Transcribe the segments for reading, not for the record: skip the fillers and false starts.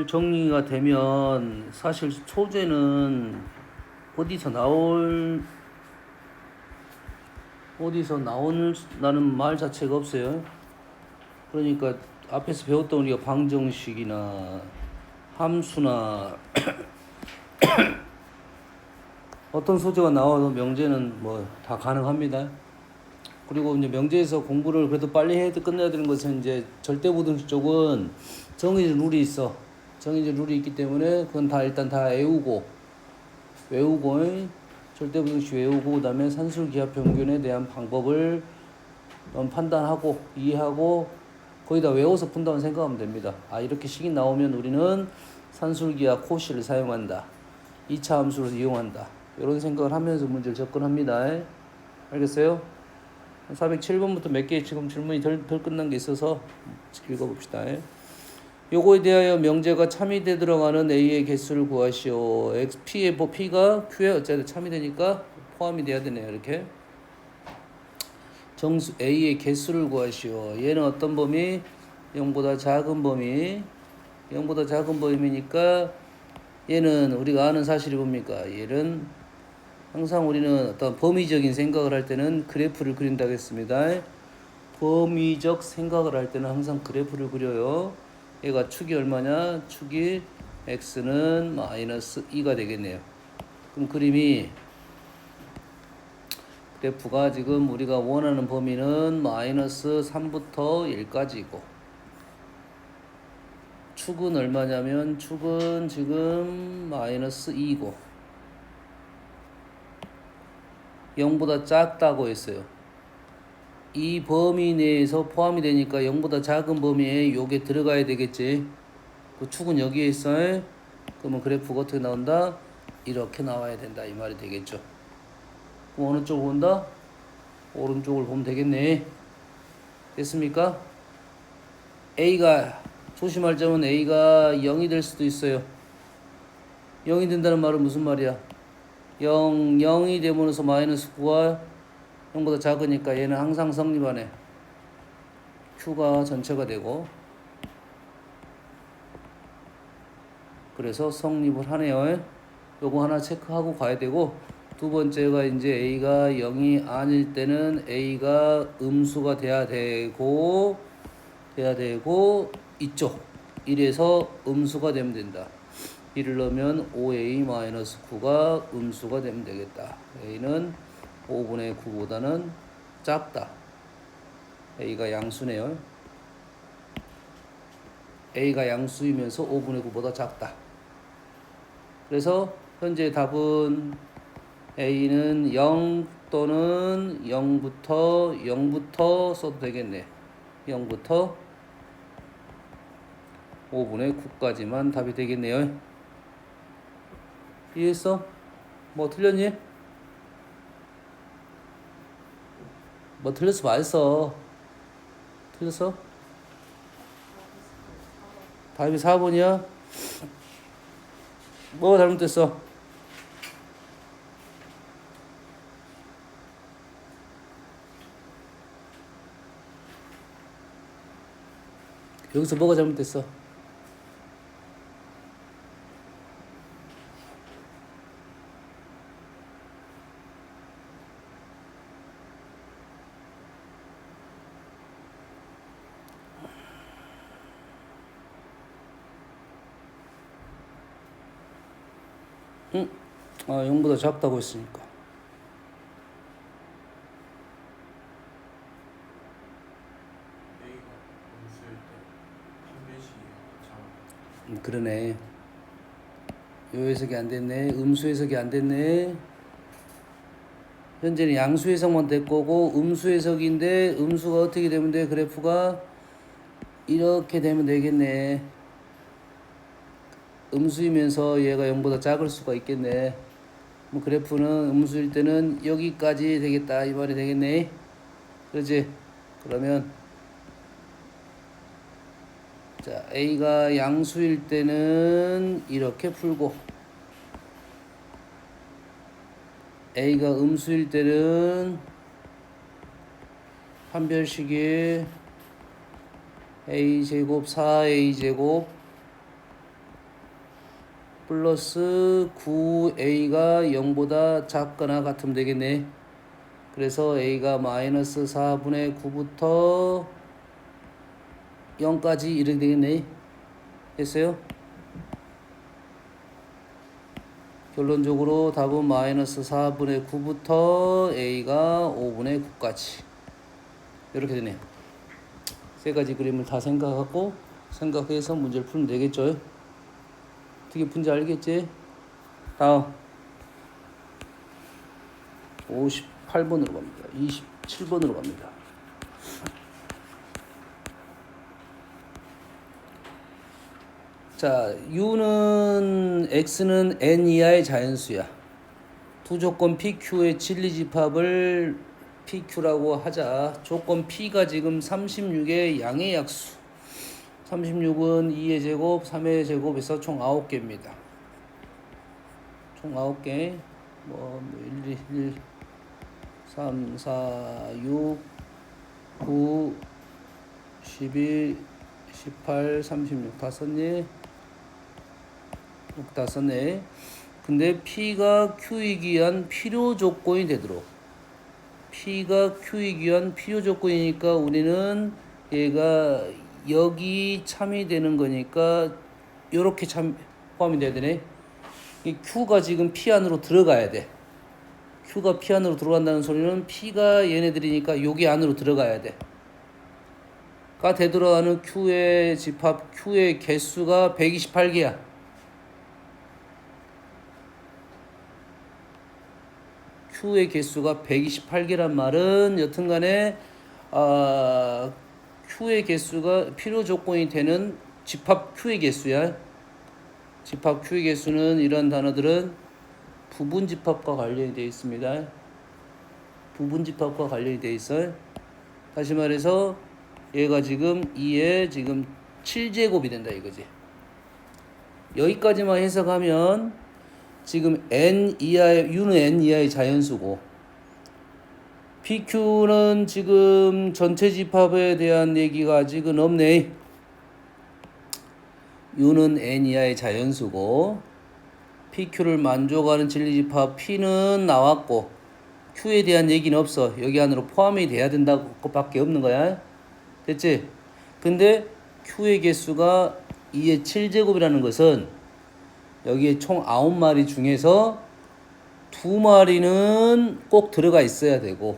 정리가 되면 사실 소재는 어디서 나온다는 말 자체가 없어요. 그러니까 앞에서 배웠던 우리가 방정식이나 함수나 어떤 소재가 나와도 명제는 뭐 다 가능합니다. 그리고 이제 명제에서 공부를 그래도 빨리 해도 끝내야 되는 것은 이제 절대부등식 쪽은 정해진 룰이 있어. 정해진 룰이 있기 때문에 그건 다 일단 다 외우고 절대부등식 외우고 그다음에 산술기하평균에 대한 방법을 판단하고 이해하고 거의 다 외워서 푼다고 생각하면 됩니다. 아, 이렇게 식이 나오면 우리는 산술기하 코시를 사용한다. 2차 함수로 이용한다. 이런 생각을 하면서 문제를 접근합니다. 알겠어요? 407번부터 몇 개 지금 질문이 덜 끝난 게 있어서 읽어봅시다. 요거에 대하여 명제가 참이돼 들어가는 A의 개수를 구하시오. P의 P가 Q에 어쨌든 참이되니까 포함이 돼야 되네요. 이렇게 정수 A의 개수를 구하시오. 얘는 어떤 범위? 0보다 작은 범위. 0보다 작은 범위니까 얘는 우리가 아는 사실이 뭡니까? 얘는 항상 우리는 어떤 범위적인 생각을 할 때는 그래프를 그린다고 했습니다. 범위적 생각을 할 때는 항상 그래프를 그려요. 얘가 축이 얼마냐? 축이 x는 마이너스 2가 되겠네요. 그럼 그래프가 지금 우리가 원하는 범위는 마이너스 3부터 1까지고 축은 얼마냐면 축은 지금 마이너스 2고 0보다 작다고 했어요. 이 범위 내에서 포함이 되니까 0보다 작은 범위에 요게 들어가야 되겠지. 그 축은 여기에 있어. 그러면 그래프가 어떻게 나온다? 이렇게 나와야 된다. 이 말이 되겠죠. 그럼 어느 쪽을 본다? 오른쪽을 보면 되겠네. 됐습니까? A가 조심할 점은 A가 0이 될 수도 있어요. 0이 된다는 말은 무슨 말이야? 0이 되면서 마이너스 9가 0보다 작으니까 얘는 항상 성립하네. Q가 전체가 되고 그래서 성립을 하네요. 요거 하나 체크하고 가야 되고 두 번째가 이제 A가 0이 아닐 때는 A가 음수가 돼야 되고 이쪽 1에서 음수가 되면 된다. 1을 넣으면 5A-9가 음수가 되면 되겠다. A는 5분의 9보다는 작다. A가 양수네요. A가 양수이면서 5분의 9보다 작다. 그래서 현재 답은 A는 0 또는 0부터 써도 되겠네. 0부터 5분의 9까지만 답이 되겠네요. 이해했어? 뭐 틀렸니? 뭐 틀렸어 말했어. 틀렸어? 답이 4번이야? 뭐가 잘못됐어? 여기서 뭐가 잘못됐어? 응? 0보다 작다고 했으니까. 그러네. 요 해석이 안 됐네. 음수 해석이 안 됐네. 현재는 양수 해석만 될 거고 음수 해석인데 음수가 어떻게 되면 돼? 그래프가 이렇게 되면 되겠네. 음수이면서 얘가 0보다 작을 수가 있겠네. 뭐 그래프는 음수일 때는 여기까지 되겠다 이 말이 되겠네. 그렇지? 그러면 자 A가 양수일 때는 이렇게 풀고 A가 음수일 때는 판별식에 A제곱 4A제곱 플러스 9a가 0보다 작거나 같으면 되겠네. 그래서 a가 마이너스 4분의 9부터 0까지 이렇게 되겠네. 됐어요? 결론적으로 답은 마이너스 4분의 9부터 a가 5분의 9까지 이렇게 되네요. 세 가지 그림을 다 생각해서 문제를 풀면 되겠죠. 어떻게 푼지 알겠지? 다음 58번으로 갑니다. 27번으로 갑니다. 자, U는 X는 N 이하의 자연수야. 두 조건 PQ의 진리집합을 PQ라고 하자. 조건 P가 지금 36의 양의 약수. 36은 2의 제곱, 3의 제곱에서 총 9개입니다. 총 9개. 1, 3, 4, 6, 9, 12, 18, 36 다 썼니? 다 썼네. 근데 P가 Q이기 위한 필요 조건이 되도록, P가 Q이기 위한 필요 조건이니까 우리는 얘가 여기 참이 되는 거니까 요렇게 참 포함이 돼야 되네. 이 Q가 지금 P 안으로 들어가야 돼. Q가 P 안으로 들어간다는 소리는 P가 얘네들이니까 여기 안으로 들어가야 돼. 가 되돌아가는 Q의 집합, Q의 개수가 128개야. Q의 개수가 128개란 말은 여튼간에 Q의 개수가 필요 조건이 되는 집합 Q의 개수야. 집합 Q의 개수는 이런 단어들은 부분집합과 관련이 되어 있습니다. 부분집합과 관련이 되어 있어요. 다시 말해서 얘가 지금 2의 지금 7제곱이 된다 이거지. 여기까지만 해석하면 지금 N 이하의, U는 N 이하의 자연수고, PQ는 지금 전체 집합에 대한 얘기가 아직은 없네. U는 N 이하의 자연수고, PQ를 만족하는 진리집합 P는 나왔고, Q에 대한 얘기는 없어. 여기 안으로 포함이 돼야 된다고 밖에 없는 거야. 됐지? 근데 Q의 개수가 2의 7제곱이라는 것은 여기에 총 9마리 중에서 2마리는 꼭 들어가 있어야 되고,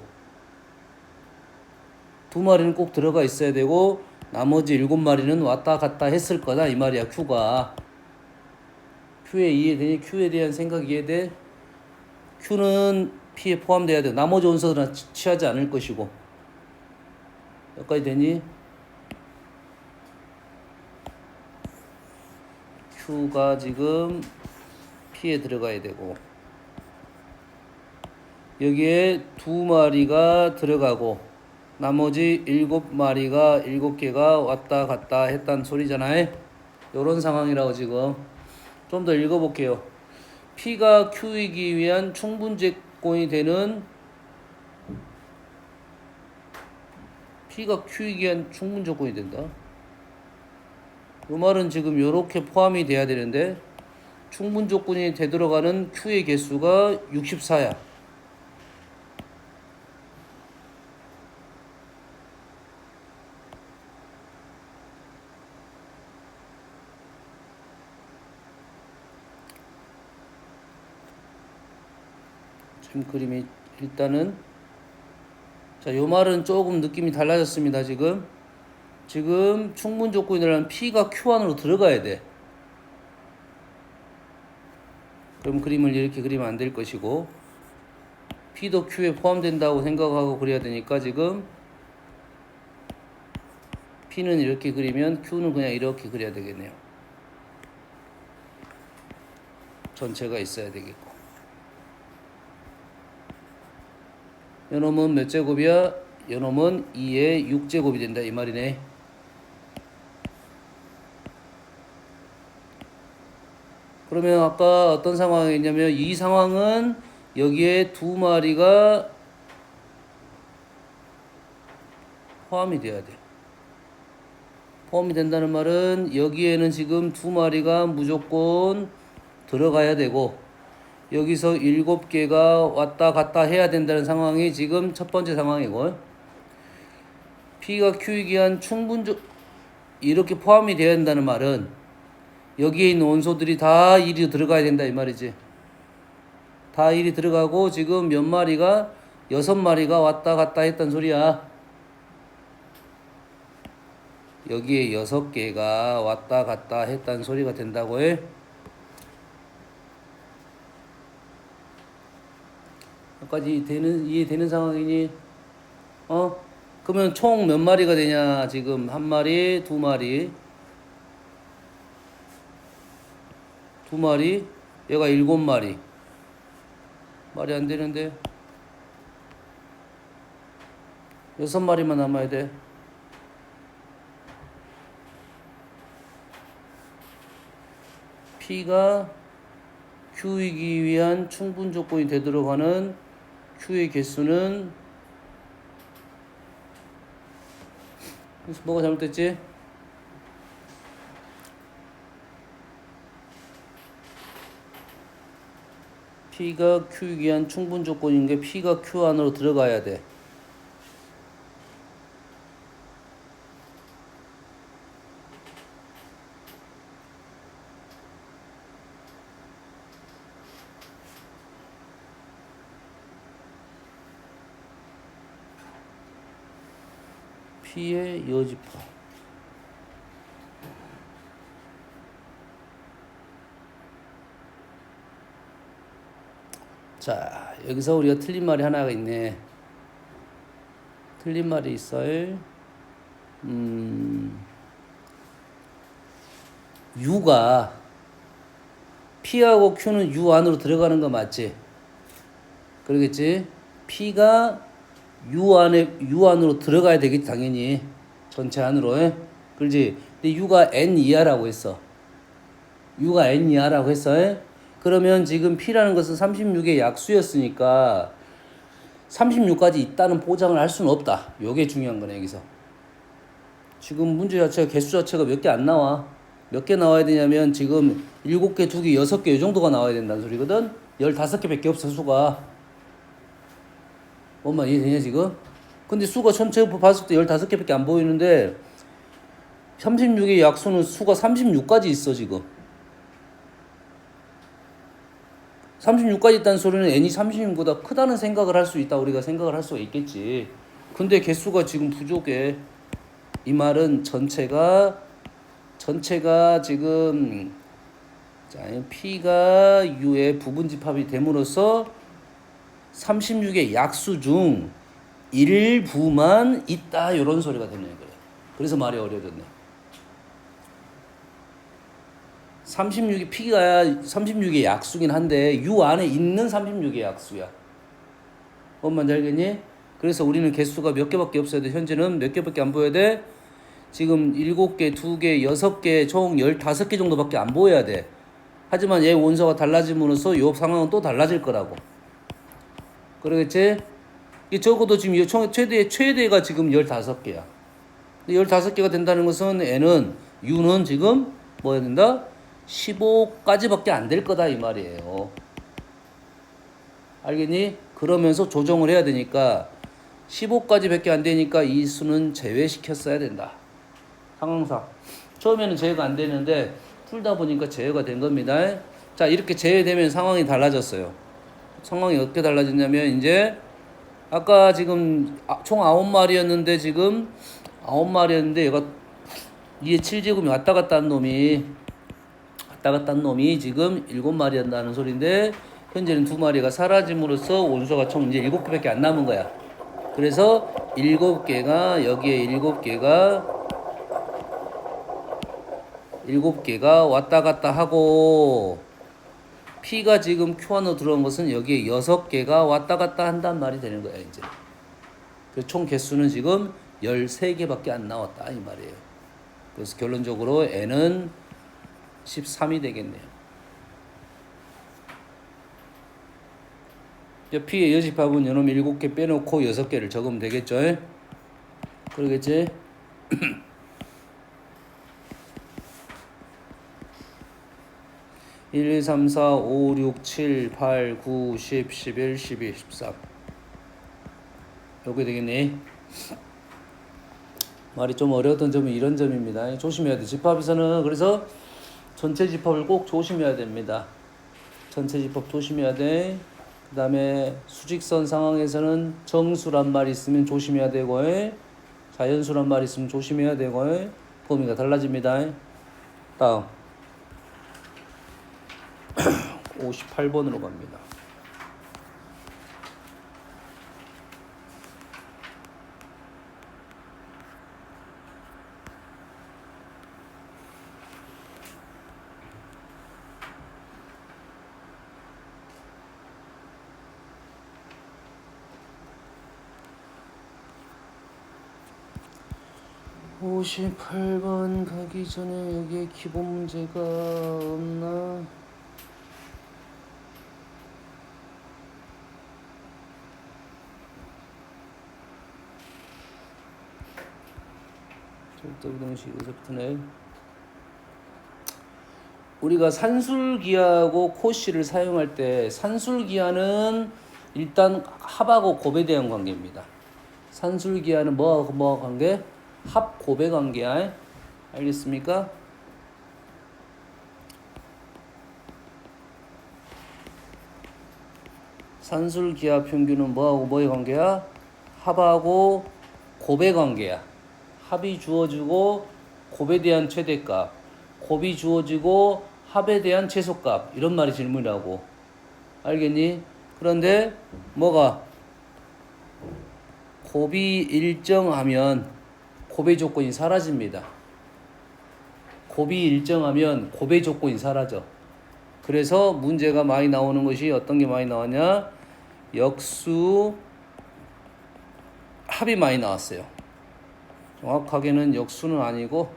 2마리는 꼭 들어가 있어야 되고, 나머지 7마리는 왔다 갔다 했을 거다 이 말이야. Q가 Q에 이해되니? Q에 대한 생각 이해돼? Q는 P에 포함돼야 돼. 나머지 원소들은 취하지 않을 것이고. 여기까지 되니? Q가 지금 P에 들어가야 되고, 여기에 2마리가 들어가고, 나머지 7마리가 7개가 왔다 갔다 했단 소리잖아요. 요런 상황이라고 지금. 좀 더 읽어볼게요. P가 Q이기 위한 충분조건이 되는, P가 Q이기 위한 충분조건이 된다. 그 말은 지금 요렇게 포함이 돼야 되는데, 충분조건이 되돌아가는 Q의 개수가 64야. 지금 그림이 일단은, 자, 요 말은 조금 느낌이 달라졌습니다. 지금 충분 조건이라는 P가 Q 안으로 들어가야 돼. 그럼 그림을 이렇게 그리면 안 될 것이고, P도 Q에 포함된다고 생각하고 그려야 되니까 지금 P는 이렇게 그리면 Q는 그냥 이렇게 그려야 되겠네요. 전체가 있어야 되겠고. 요놈은 몇 제곱이야? 요놈은 2의 6제곱이 된다 이 말이네. 그러면 아까 어떤 상황이냐면, 이 상황은 여기에 2마리가 포함이 돼야 돼. 포함이 된다는 말은 여기에는 지금 2마리가 무조건 들어가야 되고 여기서 7개가 왔다 갔다 해야 된다는 상황이 지금 첫 번째 상황이고 P가 Q에 기한 충분적 이렇게 포함이 되어야 된다는 말은 여기에 있는 원소들이 다 일이 들어가야 된다 이 말이지. 다 일이 들어가고 지금 몇 마리가 6마리가 왔다 갔다 했단 소리야. 여기에 6개가 왔다 갔다 했단 소리가 된다고 해. 여기까지 이해되는 상황이니? 그러면 총 몇 마리가 되냐? 지금 1마리, 2마리, 2마리, 얘가 7마리. 말이 안 되는데? 6마리만 남아야 돼. P가 Q이기 위한 충분 조건이 되도록 하는 Q의 개수는 뭐가 잘못됐지? P가 Q이기 위한 충분 조건인 게 P가 Q 안으로 들어가야 돼. P의 여지파. 자, 여기서 우리가 틀린 말이 하나가 있네. 틀린 말이 있어요. U가 P하고 Q는 U 안으로 들어가는 거 맞지? 그러겠지? P가 U 안으로 들어가야 되겠지, 당연히. 전체 안으로. 그렇지? 근데 U가 N 이하라고 했어. U가 N 이하라고 했어. 그러면 지금 P라는 것은 36의 약수였으니까 36까지 있다는 보장을 할 수는 없다. 요게 중요한 거네, 여기서. 지금 문제 자체가 개수 자체가 몇 개 안 나와. 몇 개 나와야 되냐면 지금 7개, 2개, 6개 이 정도가 나와야 된다는 소리거든. 15개밖에 없어, 수가. 엄마 이해되냐 지금? 근데 수가 전체 봤을 때 15개밖에 안 보이는데 36의 약수는 수가 36까지 있어 지금. 36까지 있다는 소리는 n이 36보다 크다는 생각을 할 수 있다. 우리가 생각을 할 수가 있겠지. 근데 개수가 지금 부족해. 이 말은 전체가 지금 자, P가 U의 부분집합이 됨으로써 36의 약수 중 일부만 있다 이런 소리가 되는 거예요. 그래서 말이 어려워졌네. 36이 P가 36의 약수긴 한데 U 안에 있는 36의 약수야. 뭔지 알겠니? 그래서 우리는 개수가 몇 개밖에 없어야 돼. 현재는 몇 개밖에 안 보여야 돼. 지금 7개, 2개, 6개, 총 15개 정도밖에 안 보여야 돼. 하지만 얘 원소가 달라짐으로써 이 상황은 또 달라질 거라고. 그러겠지? 적어도 지금 최대가 지금 15개야. 15개가 된다는 것은 U는 지금 뭐 해야 된다? 15까지밖에 안 될 거다 이 말이에요. 알겠니? 그러면서 조정을 해야 되니까 15까지밖에 안 되니까 이 수는 제외시켰어야 된다. 상황상. 처음에는 제외가 안 되는데 풀다 보니까 제외가 된 겁니다. 자, 이렇게 제외되면 상황이 달라졌어요. 상황이 어떻게 달라졌냐면 이제 아까 지금 총 9마리였는데 지금 9마리였는데 얘가 2의 7제곱이 왔다 갔다 한 놈이 지금 7마리였다는 소리인데 현재는 2마리가 사라짐으로써 원소가 총 이제 7개밖에 안 남은 거야. 그래서 7개가 여기에 7개가 왔다 갔다 하고 P가 지금 Q 안으로 들어온 것은 여기에 6개가 왔다 갔다 한단 말이 되는 거야, 이제. 그래서 총 개수는 지금 13개밖에 안 나왔다, 이 말이에요. 그래서 결론적으로 N은 13이 되겠네요. P의 여집합은 요놈 7개 빼놓고 6개를 적으면 되겠죠? 그러겠지? 1, 2, 3, 4, 5, 6, 7, 8, 9, 10, 11, 12, 13. 요게 되겠네. 말이 좀 어려웠던 점은 이런 점입니다. 조심해야 돼. 집합에서는 그래서 전체 집합을 꼭 조심해야 됩니다. 전체 집합 조심해야 돼. 그 다음에 수직선 상황에서는 정수란 말이 있으면 조심해야 되고, 자연수란 말이 있으면 조심해야 되고, 범위가 달라집니다. 다음 58번으로 갑니다. (58번) 가기 전에 여기에 기본 문제가 없나? 절대부등식 여기서부터네. 우리가 산술기하고 코시를 사용할 때 산술기하는 일단 합하고 곱에 대한 관계입니다. 산술기하는 뭐하고 뭐 관계? 합 곱의 관계야. 알겠습니까? 산술기하 평균은 뭐하고 뭐의 관계야? 합하고 곱의 관계야. 합이 주어지고 곱에 대한 최대값, 곱이 주어지고 합에 대한 최소값, 이런 말이 질문이라고. 알겠니? 그런데 뭐가 곱이 일정하면 곱의 조건이 사라집니다. 곱이 일정하면 곱의 조건이 사라져. 그래서 문제가 많이 나오는 것이 어떤 게 많이 나왔냐? 역수 합이 많이 나왔어요. 정확하게는 역수는 아니고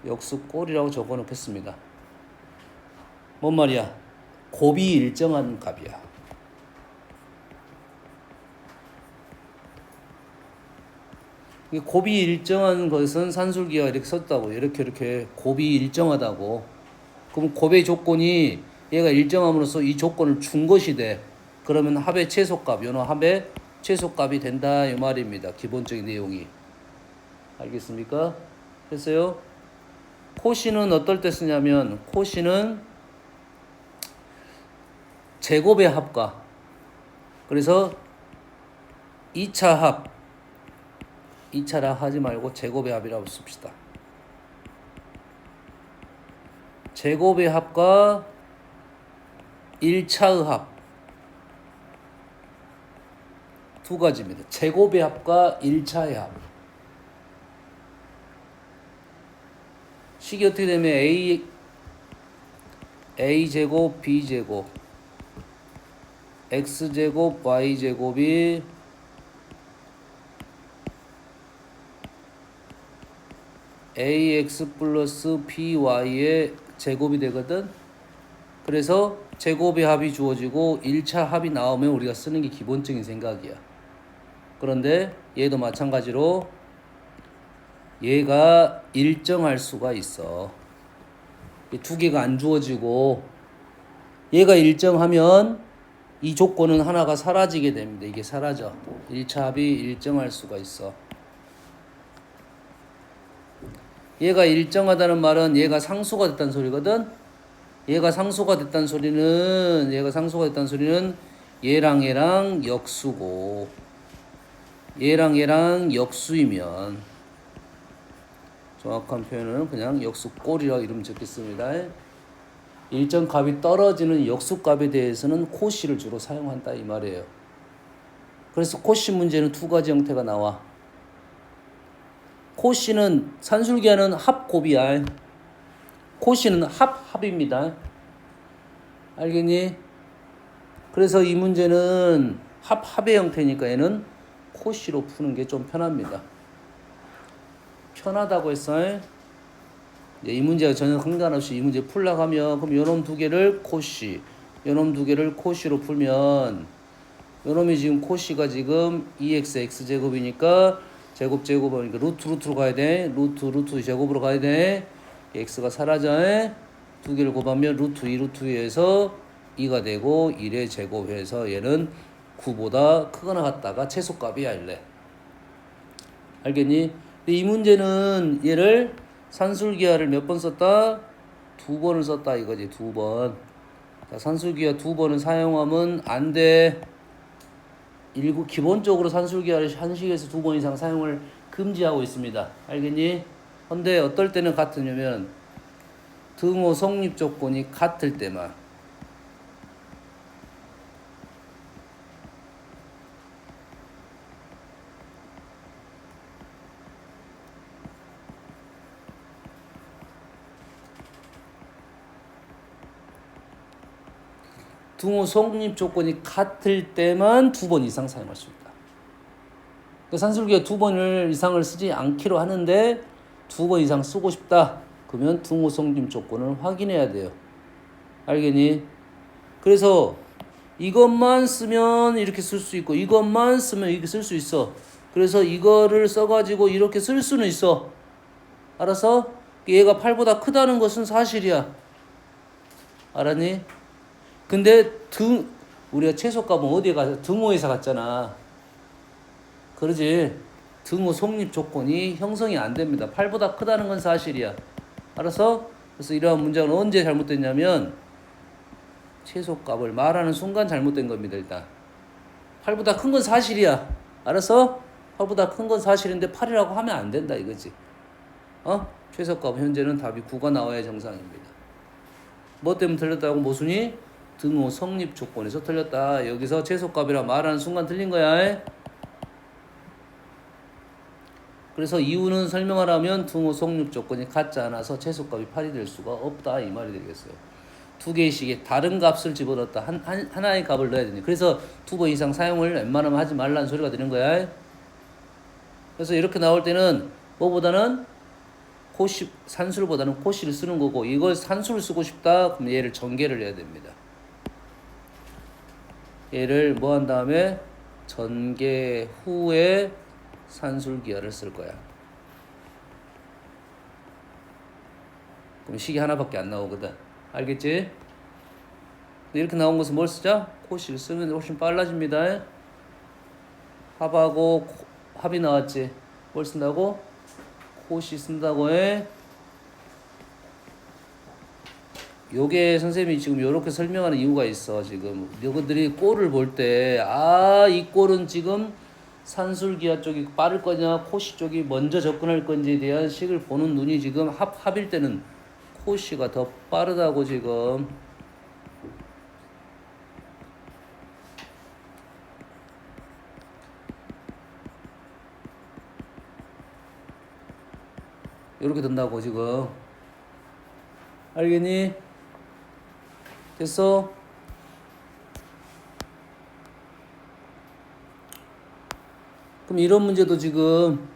역수꼴이라고 적어 놓겠습니다. 뭔 말이야? 곱이 일정한 값이야. 곱이 일정한 것은 산술기가 이렇게 썼다고. 이렇게 곱이 일정하다고. 그럼 곱의 조건이 얘가 일정함으로써 이 조건을 준 것이 돼. 그러면 합의 최소값, 요の합의 최소값이 된다 이 말입니다. 기본적인 내용이. 알겠습니까? 됐어요? 코시는 어떨 때 쓰냐면 코시는 제곱의 합과, 그래서 2차 합, 2차라 하지 말고 제곱의 합이라고 씁시다. 제곱의 합과 1차의 합 두 가지입니다. 제곱의 합과 1차의 합. 식이 어떻게 되면 a제곱 b제곱 x제곱 y제곱이 ax 플러스 by의 제곱이 되거든. 그래서 제곱의 합이 주어지고 1차 합이 나오면 우리가 쓰는 게 기본적인 생각이야. 그런데 얘도 마찬가지로 얘가 일정할 수가 있어. 두 개가 안 주어지고 얘가 일정하면 이 조건은 하나가 사라지게 됩니다. 이게 사라져. 1차 합이 일정할 수가 있어. 얘가 일정하다는 말은 얘가 상수가 됐다는 소리거든. 얘가 상수가 됐다는 소리는 얘랑 얘랑 역수고, 얘랑 얘랑 역수이면 정확한 표현은 그냥 역수꼴이라고 이름 적겠습니다. 일정 값이 떨어지는 역수값에 대해서는 코시를 주로 사용한다 이 말이에요. 그래서 코시 문제는 두 가지 형태가 나와. 코시는 산술기하는 합곱이야. 코시는 합입니다. 알겠니? 그래서 이 문제는 합의 형태니까 얘는 코시로 푸는 게 좀 편합니다. 편하다고 했어. 이 문제가 전혀 상관없이 이 문제 풀려고 하면 그럼 요놈 두 개를 코시, 요놈 두 개를 코시로 풀면 요놈이 지금 코시가 지금 2x x제곱이니까 제곱하니까 루트로 가야 돼. 루트 제곱으로 가야 돼. x가 사라져. 두 개를 곱하면 루트 2 루트 2에서 2가 되고 1의 제곱해서 얘는 9보다 크거나 같다가 최소값이야 일래. 알겠니? 이 문제는 얘를 산술기하를 몇 번 썼다? 2번을 썼다 이거지. 2번. 자, 산술기하 2번은 사용하면 안 돼. 기본적으로 산술기하를 한 식에서 2번 이상 사용을 금지하고 있습니다. 알겠니? 근데 어떨 때는 같으냐면 등호 성립 조건이 같을 때만. 등호 성립 조건이 같을 때만 2번 이상 사용할 수 있다. 그러니까 산술기하 2번을 이상을 쓰지 않기로 하는데 2번 이상 쓰고 싶다. 그러면 등호 성립 조건을 확인해야 돼요. 알겠니? 그래서 이것만 쓰면 이렇게 쓸 수 있고 이것만 쓰면 이렇게 쓸 수 있어. 그래서 이거를 써가지고 이렇게 쓸 수는 있어. 알았어? 얘가 8보다 크다는 것은 사실이야. 알았니? 근데 우리가 최소값은 어디에 가서 등호에서 갔잖아. 그러지? 등호 성립 조건이 형성이 안 됩니다. 8보다 크다는 건 사실이야. 알았어? 그래서 이러한 문장은 언제 잘못됐냐면 최소값을 말하는 순간 잘못된 겁니다. 일단 8보다 큰 건 사실이야. 알았어? 8보다 큰 건 사실인데 8이라고 하면 안 된다 이거지. 최소값 현재는 답이 9가 나와야 정상입니다. 뭐 때문에 틀렸다고? 모순이 등호 성립 조건에서 틀렸다. 여기서 최소값이라 말하는 순간 틀린 거야. 그래서 이유는 설명하라면 등호 성립 조건이 같지 않아서 최소값이 8이 될 수가 없다 이 말이 되겠어요. 두 개의 식에 다른 값을 집어넣었다. 하나의 값을 넣어야 되니. 그래서 2번 이상 사용을 웬만하면 하지 말라는 소리가 되는 거야. 그래서 이렇게 나올 때는 뭐보다는 산술보다는 코시를 쓰는 거고, 이걸 산술을 쓰고 싶다 그럼 얘를 전개를 해야 됩니다. 얘를 뭐 한 다음에 전개 후에 산술기하를 쓸 거야. 그럼 식이 하나밖에 안 나오거든. 알겠지? 이렇게 나온 것은 뭘 쓰자? 코시를 쓰면 훨씬 빨라집니다. 합이 나왔지? 뭘 쓴다고? 코시 쓴다고 해. 요게 선생님이 지금 요렇게 설명하는 이유가 있어. 지금 너희들이 꼴을 볼 때 이 꼴은 지금 산술기하 쪽이 빠를 거냐 코시 쪽이 먼저 접근할 건지에 대한 식을 보는 눈이 지금 합일 때는 코시가 더 빠르다고 지금. 요렇게 된다고 지금. 알겠니? 됐어? 그럼 이런 문제도 지금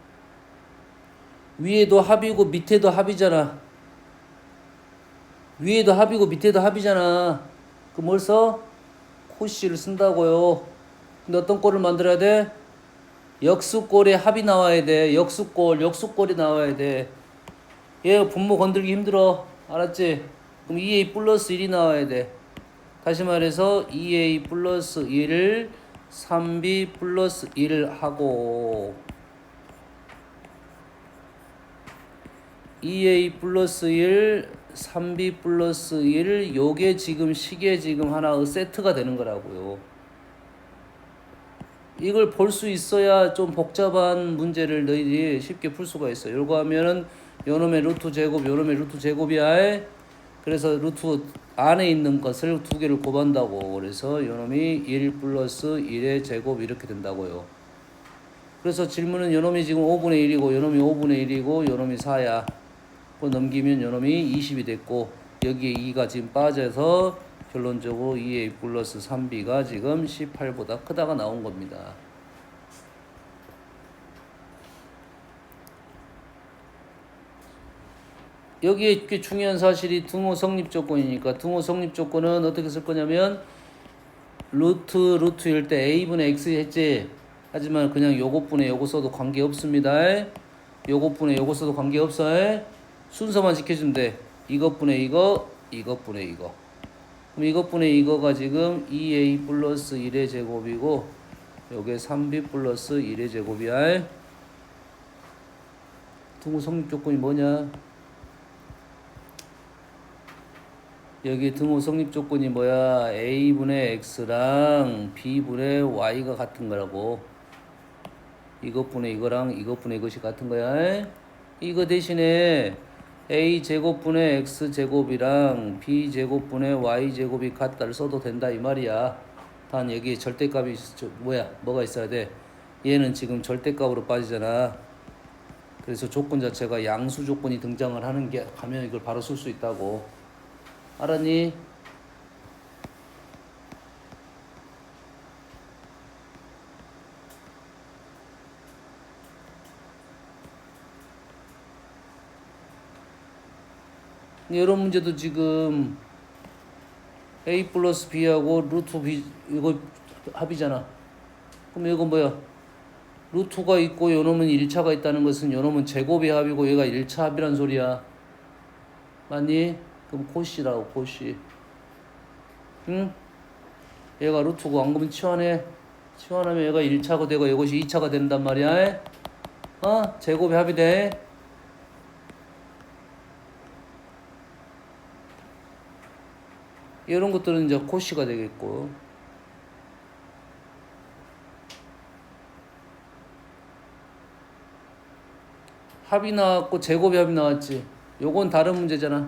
위에도 합이고 밑에도 합이잖아. 위에도 합이고 밑에도 합이잖아. 그럼 뭘 써? 코시를 쓴다고요. 근데 어떤 꼴을 만들어야 돼? 역수꼴에 합이 나와야 돼. 역수꼴이 나와야 돼. 얘 분모 건들기 힘들어. 알았지? 그럼 2a 플러스 1이 나와야 돼. 다시 말해서 2a 플러스 1을 3b 플러스 1을 하고 2a 플러스 1, 3b 플러스 1, 요게 지금 식에 지금 하나 세트가 되는 거라고요. 이걸 볼 수 있어야 좀 복잡한 문제를 너희들이 쉽게 풀 수가 있어요. 요거 하면은 요놈의 루트 제곱, 요놈의 루트 제곱이야. 그래서 루트 안에 있는 것을 두 개를 곱한다고. 그래서 요놈이 1 플러스 1의 제곱 이렇게 된다고요. 그래서 질문은 요놈이 지금 5분의 1이고 요놈이 5분의 1이고 요놈이 4야. 넘기면 요놈이 20이 됐고 여기에 2가 지금 빠져서 결론적으로 2a 플러스 3b가 지금 18보다 크다가 나온 겁니다. 여기에 꽤 중요한 사실이 등호 성립 조건이니까 등호 성립 조건은 어떻게 쓸 거냐면 루트일 때 a분의 x 했지. 하지만 그냥 요것분의 요거 써도 관계없습니다. 요것분의 요거 써도 관계없어. 순서만 지켜주면 돼. 이것분의 이거 이것분의 이거. 그럼 이것분의 이거가 지금 2a 플러스 1의 제곱이고 요게 3b 플러스 1의 제곱이야. 등호 성립 조건이 뭐냐? 여기 등호 성립 조건이 뭐야? a분의 x랑 b분의 y가 같은 거라고. 이것분의 이거랑 이것분의 이것이 같은 거야. 이거 대신에 a 제곱분의 x 제곱이랑 b 제곱분의 y 제곱이 같다를 써도 된다 이 말이야. 단 여기에 절대값이 뭐가 있어야 돼? 얘는 지금 절대값으로 빠지잖아. 그래서 조건 자체가 양수 조건이 등장을 하는 게 가면 이걸 바로 쓸 수 있다고. 알았니? 이런 문제도 지금 a 플러스 b하고 루트 b 이거 합이잖아. 그럼 이건 뭐야? 루트가 있고 요놈은 1차가 있다는 것은 요놈은 제곱의 합이고 얘가 1차 합이란 소리야. 맞니? 그럼 코시라고 코시. 응? 얘가 루트고 안 그러면 치환해. 치환하면 얘가 1차가 되고 이것이 2차가 된단 말이야. 제곱의 합이 돼. 이런 것들은 이제 코시가 되겠고. 합이 나왔고 제곱의 합이 나왔지. 요건 다른 문제잖아.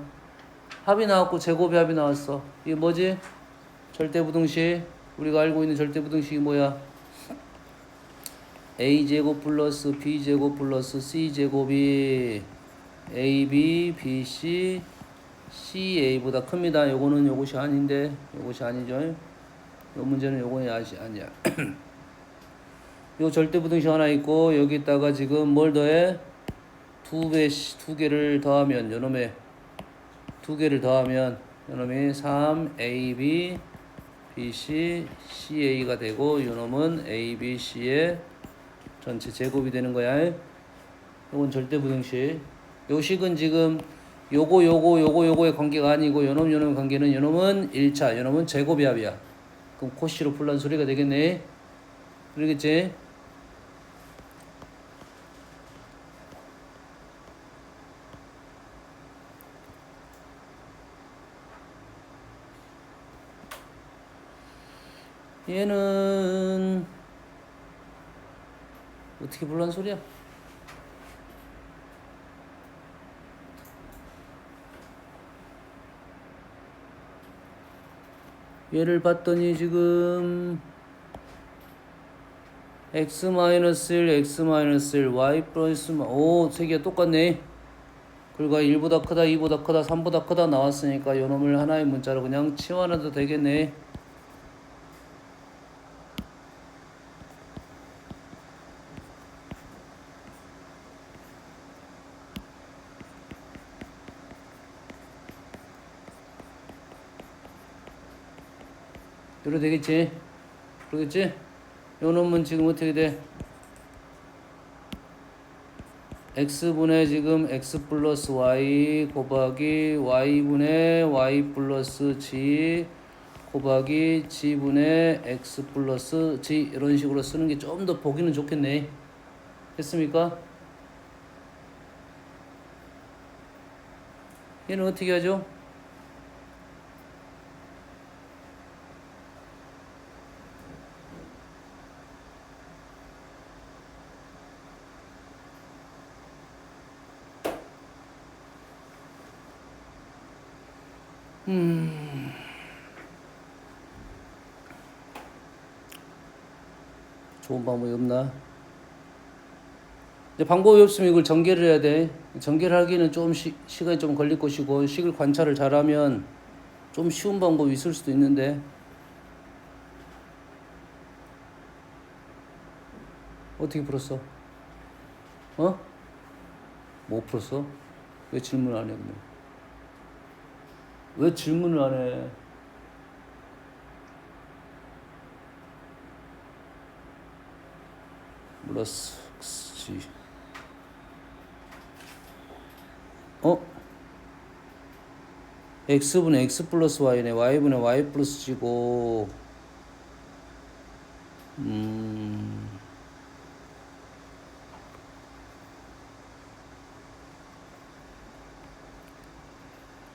합이 나왔고 제곱의 합이 나왔어. 이게 뭐지? 절대부등식. 우리가 알고 있는 절대부등식이 뭐야? a제곱 플러스 b제곱 플러스 c제곱이 ab, bc, ca보다 큽니다. 요거는 요것이 아닌데, 요것이 아니죠. 요 문제는 요거는 아니야. 요 절대부등식 하나 있고 여기다가 지금 뭘 더해? 두 개를 더하면 요놈의 두 개를 더하면 요놈이 3ab, bc, ca가 되고 요놈은 a, b, c의 전체 제곱이 되는 거야. 요건 절대부등식. 요 식은 지금 요거의 관계가 아니고 요놈의 관계는 요놈은 1차, 요놈은 제곱의 합이야. 그럼 코시로 풀란 소리가 되겠네. 그러겠지? 얘는 어떻게 불란 소리야? 얘를 봤더니 지금 x-1, x-1, y 플러스 세 개가 똑같네. 그러니까 1보다 크다, 2보다 크다, 3보다 크다 나왔으니까 요놈을 하나의 문자로 그냥 치환해도 되겠네. 이래 되겠지? 그러겠지? 요놈은 지금 어떻게 돼? x분의 지금 x 플러스 y 곱하기 y분의 y 플러스 g 곱하기 g분의 x 플러스 g 이런 식으로 쓰는 게 좀 더 보기는 좋겠네. 됐습니까? 얘는 어떻게 하죠? 좋은 방법이 없나? 이제 방법이 없으면 이걸 전개를 해야 돼. 전개를 하기는 좀 시간이 좀 걸릴 것이고 식을 관찰을 잘하면 좀 쉬운 방법이 있을 수도 있는데 어떻게 풀었어? 못 풀었어? 왜 질문을 안 해? 그러면? 왜 질문을 안 해? 플러스 G x분의 x 플러스 y네. y분의 y 플러스 g고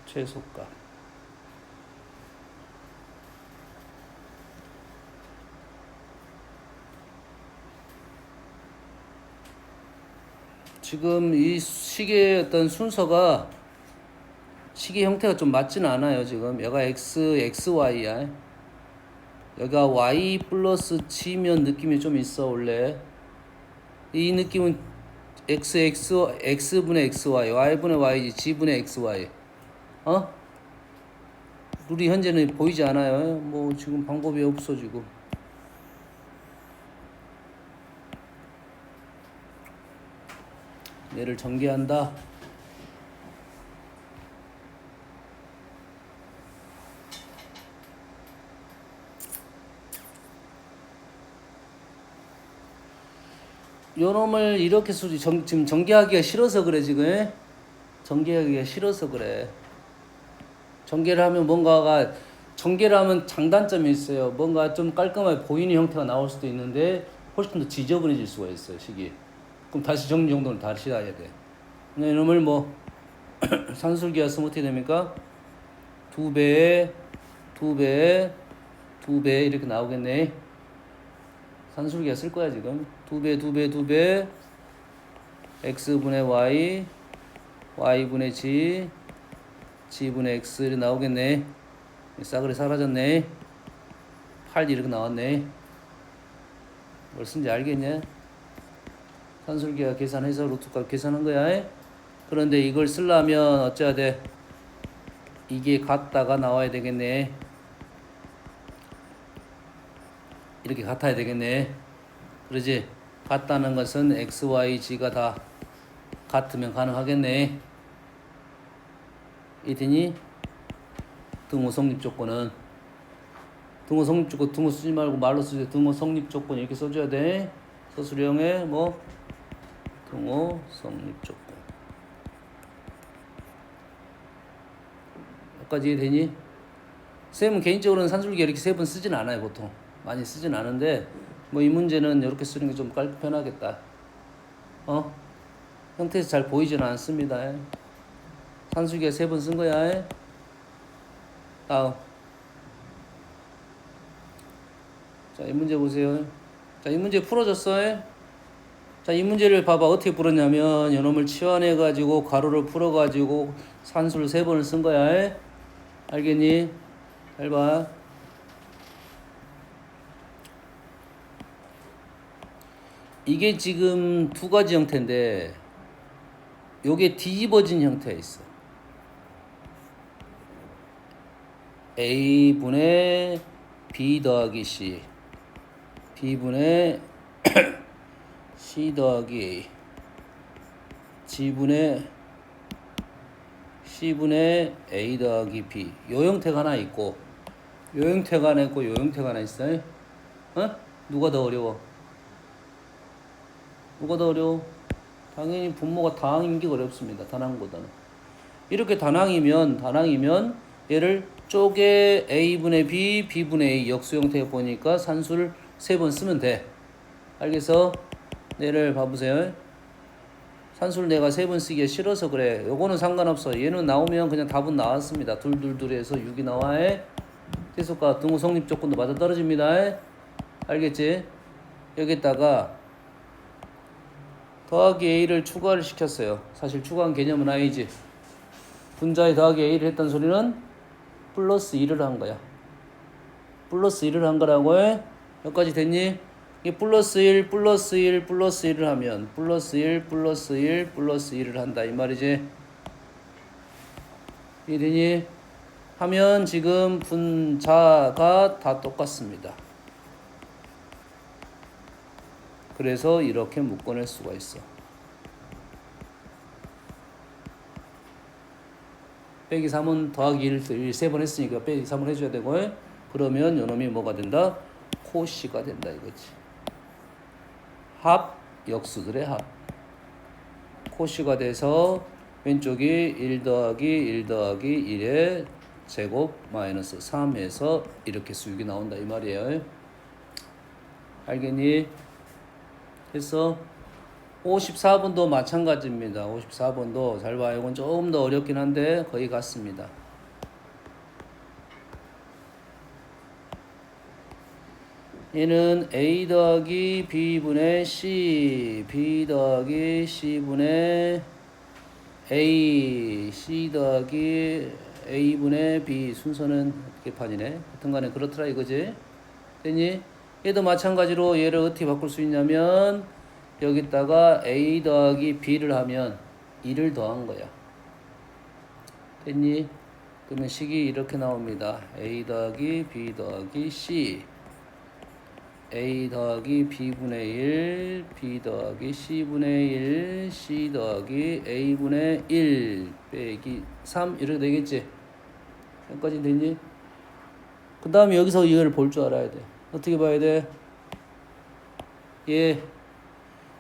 최소값. 지금 이 식의 어떤 순서가 식의 형태가 좀 맞지는 않아요. 지금 얘가 xy야. 여기가 y 플러스 g면 느낌이 좀 있어. 원래 이 느낌은 x분의 xy, y분의 y지, g분의 xy. 룰이 현재는 보이지 않아요. 뭐 지금 방법이 없어 지금. 얘를 전개한다. 요놈을 이렇게 지금 전개하기가 싫어서 그래 지금. 전개하기가 싫어서 그래. 전개를 하면 전개를 하면 장단점이 있어요. 뭔가 좀 깔끔하게 보이는 형태가 나올 수도 있는데 훨씬 더 지저분해질 수가 있어요, 식이. 그럼 다시 정리 정도는 다시 해야 돼. 이놈을 뭐 산술기하 쓰면 어떻게 됩니까? 2배 이렇게 나오겠네. 산술기하 쓸 거야 지금. 2배 x분의 y, y분의 g, g분의 x 이렇게 나오겠네. 싸그리 사라졌네. 8 이렇게 나왔네. 뭘 쓴지 알겠냐? 산술기하 계산해서 루트값 계산한 거야. 그런데 이걸 쓰려면 어째야 돼? 이게 같다가 나와야 되겠네. 이렇게 같아야 되겠네. 그러지? 같다는 것은 x, y, g가 다 같으면 가능하겠네. 이더니 등호 성립 조건은 등호 성립 조건 등호 쓰지 말고 말로 쓰지. 등호 성립 조건 이렇게 써줘야 돼. 서술형에 뭐 등호 성립 조건. 여기까지 이해되니? 쌤은 개인적으로는 산술기하 이렇게 세 번 쓰진 않아요. 보통 많이 쓰진 않은데 뭐 이 문제는 이렇게 쓰는 게 좀 편하겠다. 형태에서 잘 보이지는 않습니다. 산술기하 세 번 쓴 거야. 다음. 자, 이 문제 보세요. 자, 이 문제 풀어줬어. 자, 이 문제를 봐봐. 어떻게 풀었냐면 요놈을 치환해가지고 가로를 풀어가지고 산술 세 번을 쓴 거야. 알겠니? 잘 봐. 이게 지금 두 가지 형태인데 요게 뒤집어진 형태에 있어. A분의 B 더하기 C, B분의 C 더하기 A, G분의 C분의 A 더하기 B. 요 형태가 하나 있고 요 형태가 하나 있고 요 형태가 하나 있어. 누가 더 어려워? 누가 더 어려워? 당연히 분모가 다항인 게 어렵습니다. 단항보다는. 이렇게 단항이면 얘를 쪼개 A분의 B, B분의 A 역수 형태 보니까 산술 세 번 쓰면 돼. 알겠어? 얘를 봐보세요. 산술 내가 세 번 쓰기가 싫어서 그래. 요거는 상관없어. 얘는 나오면 그냥 답은 나왔습니다. 둘둘둘에서 6이 나와. 최소값 등호 성립 조건도 맞아 떨어집니다. 알겠지? 여기다가 더하기 A를 추가를 시켰어요. 사실 추가한 개념은 아니지. 분자에 더하기 A를 했던 소리는 플러스 1을 한 거야. 플러스 1을 한 거라고 해. 여기까지 됐니? 이 플러스 1, 플러스 1, 플러스 1을 하면 플러스 1, 플러스 1, 플러스 1을 한다. 이 말이지. 이해되니? 하면 지금 분자가 다 똑같습니다. 그래서 이렇게 묶어낼 수가 있어. 빼기 3은 더하기 1, 3번 했으니까 빼기 3을 해줘야 되고, 그러면 요놈이 뭐가 된다? 코시가 된다 이거지. 합, 역수들의 합. 코시가 돼서 왼쪽이 1 더하기 1 더하기 1에 제곱 마이너스 3에서 이렇게 수육이 나온다 이 말이에요. 알겠니? 그래서 54번도 마찬가지입니다. 54번도 잘 봐요. 이건 조금 더 어렵긴 한데 거의 같습니다. 얘는 A 더하기 B분의 C, B 더하기 C분의 A, C 더하기 A분의 B 순서는 개판이네. 하여튼간에 그렇더라 이거지. 됐니? 얘도 마찬가지로 얘를 어떻게 바꿀 수 있냐면 여기다가 A 더하기 B를 하면 2를 더한 거야. 됐니? 그러면 식이 이렇게 나옵니다. A 더하기 B 더하기 C, A 더하기 B분의 1, B 더하기 C분의 1, C 더하기 A분의 1 빼기 3 이렇게 되겠지? 여기까지 됐니? 그 다음에 여기서 이걸 볼 줄 알아야 돼. 어떻게 봐야 돼?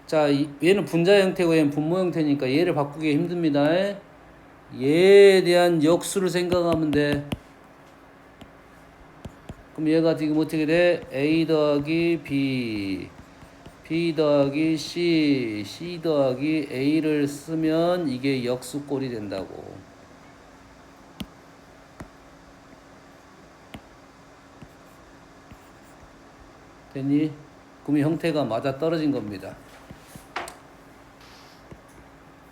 자, 얘는 분자 형태고 얘는 분모 형태니까 얘를 바꾸기 힘듭니다. 얘에 대한 역수를 생각하면 돼. 그럼 얘가 지금 어떻게 돼? A 더하기 B, B 더하기 C, C 더하기 A를 쓰면 이게 역수꼴이 된다고. 됐니? 그럼 형태가 맞아 떨어진 겁니다.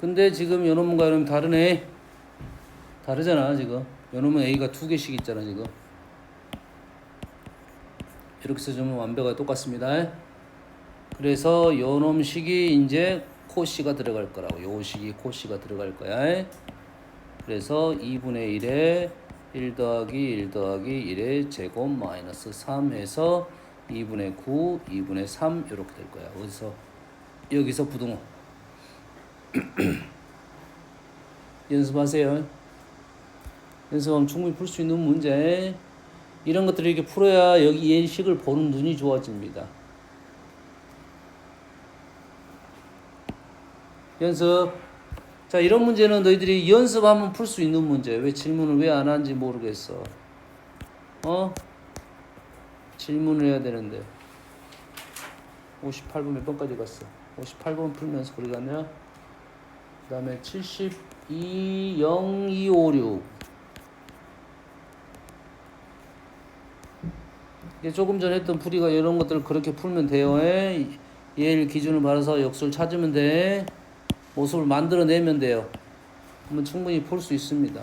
근데 지금 요놈과 요놈 다르네. 다르잖아 지금. 요놈은 A가 2개씩 있잖아 지금. 이렇게 써주면 완벽하게 똑같습니다. 그래서 요놈 식이 이제 코씨가 들어갈 거라고. 요 식이 코씨가 들어갈 거야. 그래서 2분의 1에 1 더하기 1 더하기 1의 제곱 마이너스 3 해서 2분의 9, 2분의 3 이렇게 될 거야. 어디서? 여기서 부등호. 연습하세요. 연습하면 충분히 풀 수 있는 문제. 이런 것들을 이렇게 풀어야 여기 예식을 보는 눈이 좋아집니다. 연습. 자, 이런 문제는 너희들이 연습하면 풀 수 있는 문제. 왜 질문을 왜 안 하는지 모르겠어. 질문을 해야 되는데. 58번 몇 번까지 갔어? 58번 풀면서 거리 갔냐? 그 다음에 72, 0, 2, 5, 6. 이게 조금 전에 했던 풀이가 이런 것들을 그렇게 풀면 돼요. 얘를 기준을 받아서 역수를 찾으면 돼. 모습을 만들어내면 돼요. 그러면 충분히 풀 수 있습니다.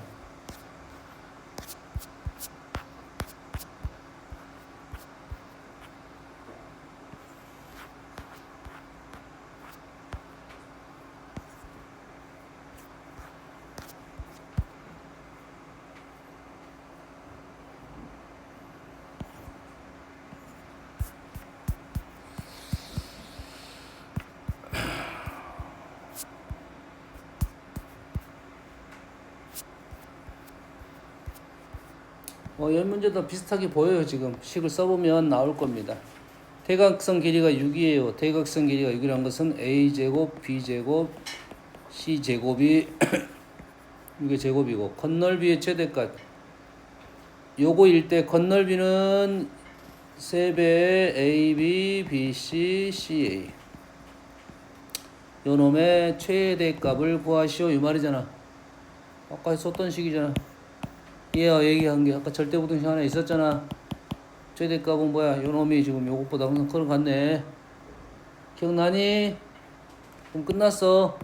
이 문제도 비슷하게 보여요. 지금 식을 써보면 나올 겁니다. 대각선 길이가 6이에요. 대각선 길이가 6이라는 것은 A제곱, B제곱, C제곱이 6의 제곱이고 건널비의 최대값 요거일 때 건널비는 3배의 AB, BC, CA 요놈의 최대값을 구하시오 이 말이잖아. 아까 썼던 식이잖아. 얘가 얘기한 게 아까 절대부등식 하나 있었잖아. 최대값은 뭐야? 요놈이 지금 요것보다 항상 커 갔네. 기억나니? 그럼 끝났어.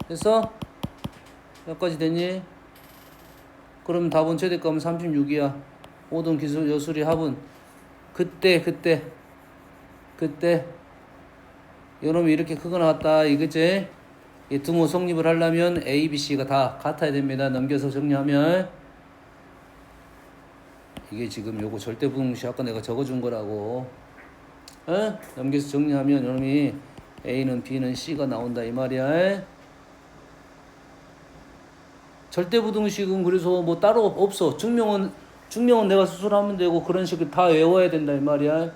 됐어? 여기까지 됐니? 그럼 답은 최대값은 36이야. 모든 기술 여술의 합은 그때 요놈이 이렇게 크게 나왔다 이거지? 이 등호 성립을 하려면 A, B, C가 다 같아야 됩니다. 넘겨서 정리하면 이게 지금 요거 절대부등식 아까 내가 적어준 거라고. 넘겨서 정리하면 요놈이 A는 B는 C가 나온다 이 말이야. 절대부등식은 그래서 뭐 따로 없어. 증명은 내가 스스로 하면 되고 그런 식을 다 외워야 된다 이 말이야.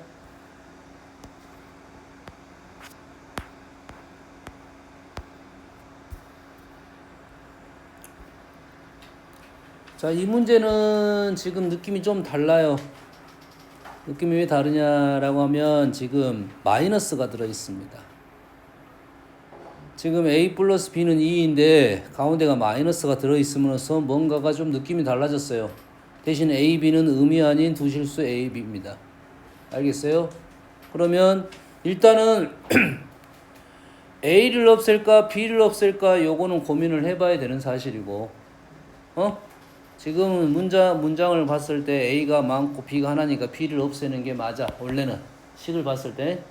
자, 이 문제는 지금 느낌이 좀 달라요. 느낌이 왜 다르냐라고 하면 지금 마이너스가 들어 있습니다. 지금 A 플러스 B는 2인데 가운데가 마이너스가 들어 있으면서 뭔가가 좀 느낌이 달라졌어요. 대신 A, B는 음이 아닌 두 실수 A, B입니다. 알겠어요? 그러면 일단은 A를 없앨까 B를 없앨까 요거는 고민을 해봐야 되는 사실이고, 지금은 문장을 봤을 때 A가 많고 B가 하나니까 B를 없애는 게 맞아. 원래는 식을 봤을 때.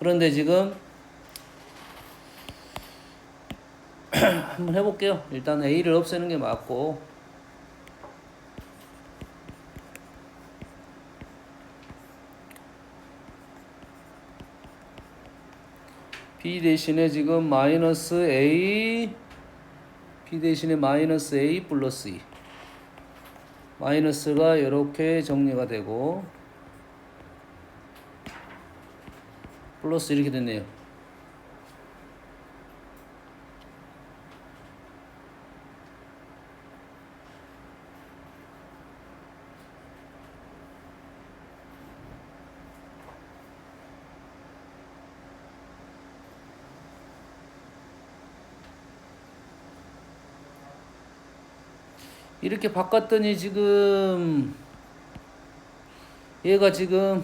그런데 지금 한번 해볼게요. 일단 A를 없애는 게 맞고, B 대신에 지금 마이너스 A, B 대신에 마이너스 A 플러스 2. 마이너스가 이렇게 정리가 되고 플러스 이렇게 됐네요. 이렇게 바꿨더니 지금 얘가 지금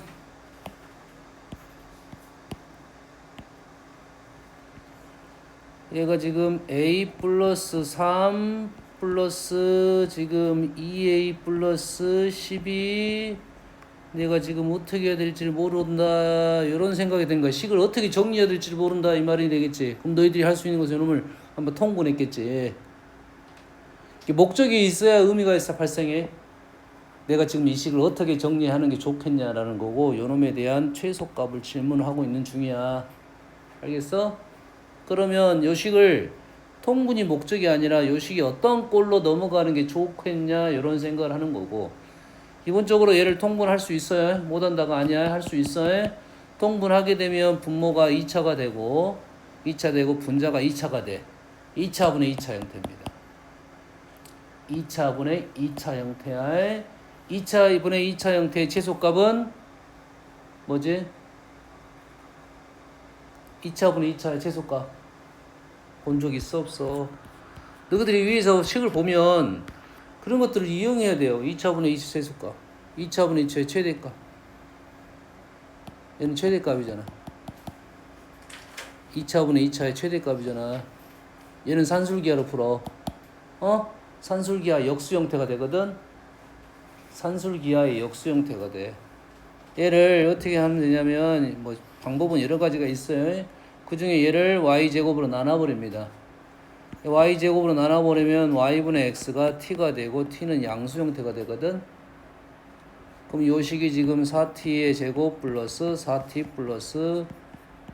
A 플러스 3 플러스 지금 2A 플러스 12 내가 지금 어떻게 해야 될지 모른다 이런 생각이 된 거야. 식을 어떻게 정리해야 될지 모른다 이 말이 되겠지. 그럼 너희들이 할 수 있는 것은 이놈을 한번 통분했겠지. 목적이 있어야 의미가 있어 발생해. 내가 지금 이 식을 어떻게 정리하는 게 좋겠냐라는 거고 요놈에 대한 최소값을 질문하고 있는 중이야. 알겠어? 그러면 요 식을 통분이 목적이 아니라 요 식이 어떤 꼴로 넘어가는 게 좋겠냐 이런 생각을 하는 거고, 기본적으로 얘를 통분할 수 있어요? 못한다가 아니야. 할 수 있어요? 통분하게 되면 분모가 2차가 되고 2차 되고 분자가 2차가 돼. 2차분의 2차 형태입니다. 2차분의 2차 형태의 2차분의 2차 형태의 최소값은 뭐지? 2차분의 2차의 최소값 본 적 있어 없어? 너희들이 위에서 식을 보면 그런 것들을 이용해야 돼요. 2차분의 2차 최소값, 2차분의 2차의 최대값. 얘는 최대값이잖아. 2차분의 2차의 최대값이잖아. 얘는 산술기하로 풀어. 산술기하 역수 형태가 되거든. 산술기하의 역수 형태가 돼. 얘를 어떻게 하면 되냐면 뭐 방법은 여러 가지가 있어요. 그 중에 얘를 y제곱으로 나눠버립니다. y제곱으로 나눠버리면 y분의 x가 t가 되고 t는 양수 형태가 되거든. 그럼 요 식이 지금 4t의 제곱 플러스 4t 플러스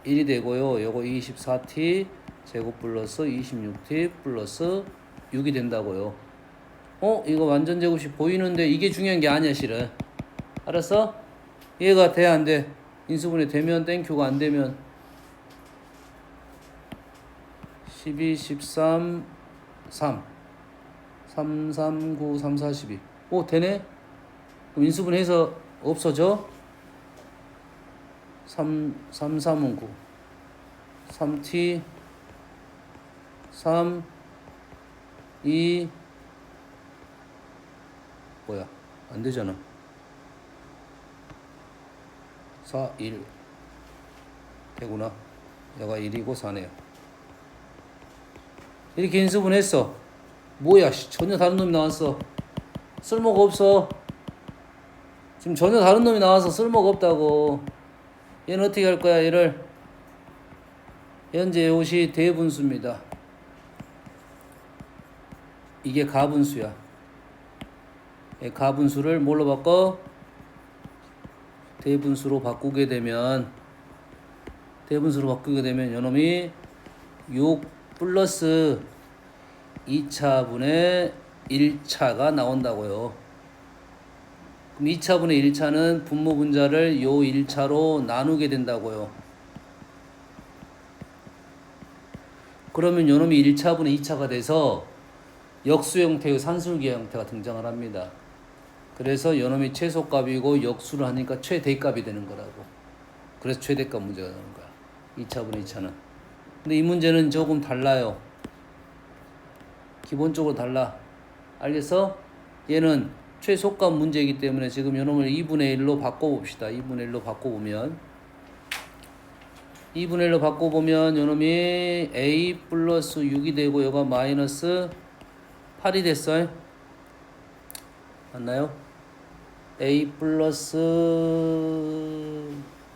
1이 되고요. 요거 24t 제곱 플러스 26t 플러스 6이 된다고요. 이거 완전 제곱이 보이는데 이게 중요한 게 아니야 실은. 알았어? 얘가 돼 안 돼? 인수분해 되면 땡큐가 안 되면 12, 13, 3 3, 3, 9, 3, 4, 12 되네? 그럼 인수분해해서 없어져? 3, 3, 3은 9 3t 3 2 뭐야 안 되잖아. 4, 1 되구나. 얘가 1이고 4네요. 이렇게 인수분했어. 뭐야 전혀 다른 놈이 나왔어. 쓸모가 없어. 지금 전혀 다른 놈이 나와서 쓸모가 없다고. 얘는 어떻게 할 거야? 얘를 현재 이것이 대분수입니다. 이게 가분수야. 가분수를 뭘로 바꿔? 대분수로 바꾸게 되면 요놈이 6 플러스 2차분의 1차가 나온다고요. 그럼 2차분의 1차는 분모 분자를 요 1차로 나누게 된다고요. 그러면 요놈이 1차분의 2차가 돼서 역수 형태의 산술기 형태가 등장을 합니다. 그래서 요놈이 최소값이고 역수를 하니까 최대값이 되는 거라고. 그래서 최대값 문제가 나오는 거야. 2차분의 2차는. 근데 이 문제는 조금 달라요. 기본적으로 달라. 알겠어? 얘는 최소값 문제이기 때문에 지금 요놈을 2분의 1로 바꿔봅시다. 2분의 1로 바꿔보면 2분의 1로 바꿔보면 요놈이 a 플러스 6이 되고 여가 마이너스 8이 됐어요. 맞나요? a 플러스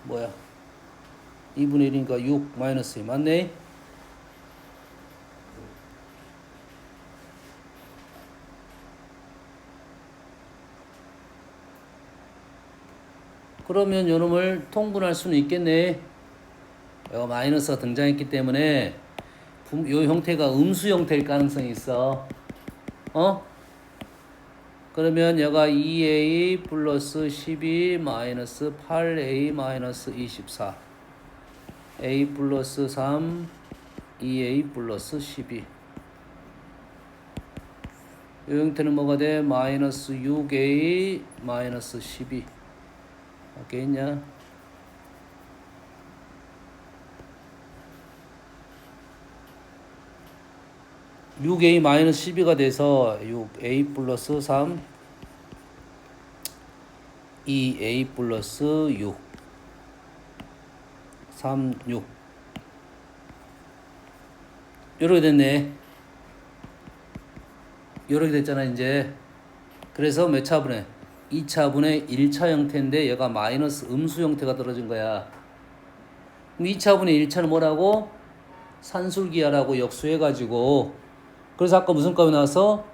뭐야? 2분의 1이니까 6 마이너스 2 맞네? 그러면 요놈을 통분할 수는 있겠네. 여가 마이너스가 등장했기 때문에 요 형태가 음수 형태일 가능성이 있어. 그러면 여가 2a 플러스 12 마이너스 8a 마이너스 24 a 플러스 3 2a 플러스 12 이 형태는 뭐가 돼? 마이너스 6a 마이너스 12 맞겠냐? (6a) 마이너스 12가 돼서 6a 플러스 3 2a 플러스 6 3 6 요렇게 됐네. 요렇게 됐잖아 이제. 그래서 몇 차분의 2차분의 1차 형태인데 얘가 마이너스 음수 형태가 떨어진 거야. 그럼 2차분의 1차는 뭐라고? 산술기하라고 역수해가지고, 그래서 아까 무슨 값이 나왔어?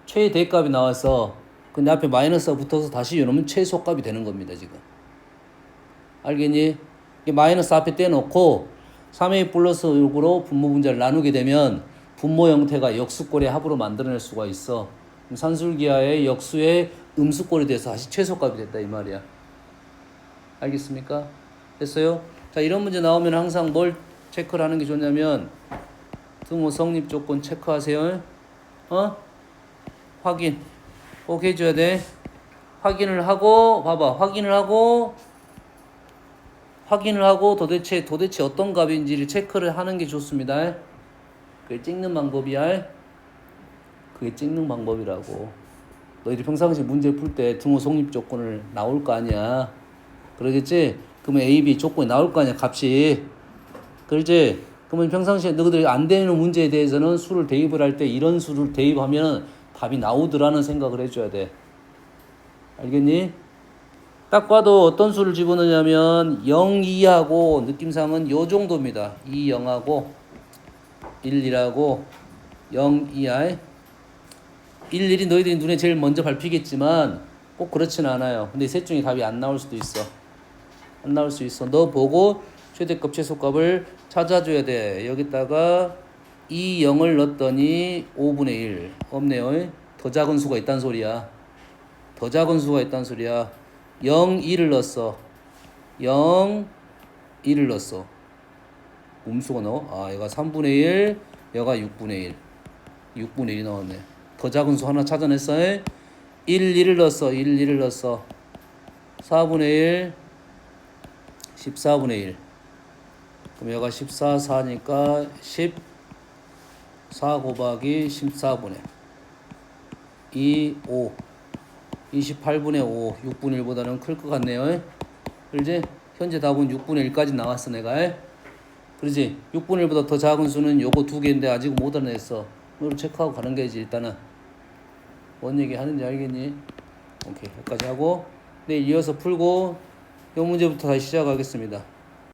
최대값이 나왔어. 근데 앞에 마이너스가 붙어서 다시 이러면 최소값이 되는 겁니다 지금. 알겠니? 마이너스 앞에 떼놓고 3a 플러스 6으로 분모 분자를 나누게 되면 분모 형태가 역수꼴의 합으로 만들어낼 수가 있어. 산술기하의 역수의 음수꼴이 돼서 다시 최소값이 됐다 이 말이야. 알겠습니까? 됐어요? 자, 이런 문제 나오면 항상 뭘 체크를 하는 게 좋냐면 등호 성립 조건 체크하세요. 확인 꼭 해줘야 돼. 확인을 하고 봐봐. 확인을 하고 도대체 어떤 값인지를 체크를 하는 게 좋습니다. 그게 찍는 방법이야. 그게 찍는 방법이라고. 너희들 평상시 문제 풀 때 등호 성립 조건을 나올 거 아니야. 그러겠지? 그러면 A, B 조건이 나올 거 아니야, 값이. 그렇지? 그러면 평상시에 너희들이 안 되는 문제에 대해서는 수를 대입을 할 때 이런 수를 대입하면 답이 나오더라는 생각을 해줘야 돼. 알겠니? 딱 봐도 어떤 수를 집어넣냐면 0, 2하고 느낌상은 요 정도입니다. 2, 0하고 1, 2하고 0, 2하 1, 1이 너희들이 눈에 제일 먼저 밟히겠지만 꼭 그렇지는 않아요. 근데 셋 중에 답이 안 나올 수도 있어. 안 나올 수 있어. 너 보고 최대값 최소값을 찾아줘야 돼. 여기다가 2, 0을 넣었더니 5분의 1 없네요. 더 작은 수가 있단 소리야. 더 작은 수가 있단 소리야. 0, 2를 넣었어. 0, 2를 넣었어. 음수가 넣어? 아, 얘가 3분의 1, 얘가 6분의 1. 6분의 1이 나왔네. 더 작은 수 하나 찾아냈어. 1, 2를 넣었어. 1, 2를 넣었어. 4분의 1, 14분의 1. 그럼 얘가 14, 4니까 14 곱하기 14분의 2, 5. 28분의 5, 6분의 1보다는 클 것 같네요. 그러지? 현재 답은 6분의 1까지 나왔어, 내가. 그러지? 6분의 1보다 더 작은 수는 요거 두 개인데 아직 못 알아냈어. 이걸 체크하고 가는 게지, 일단은. 뭔 얘기 하는지 알겠니? 오케이, 여기까지 하고. 내일 이어서 풀고, 요 문제부터 다시 시작하겠습니다.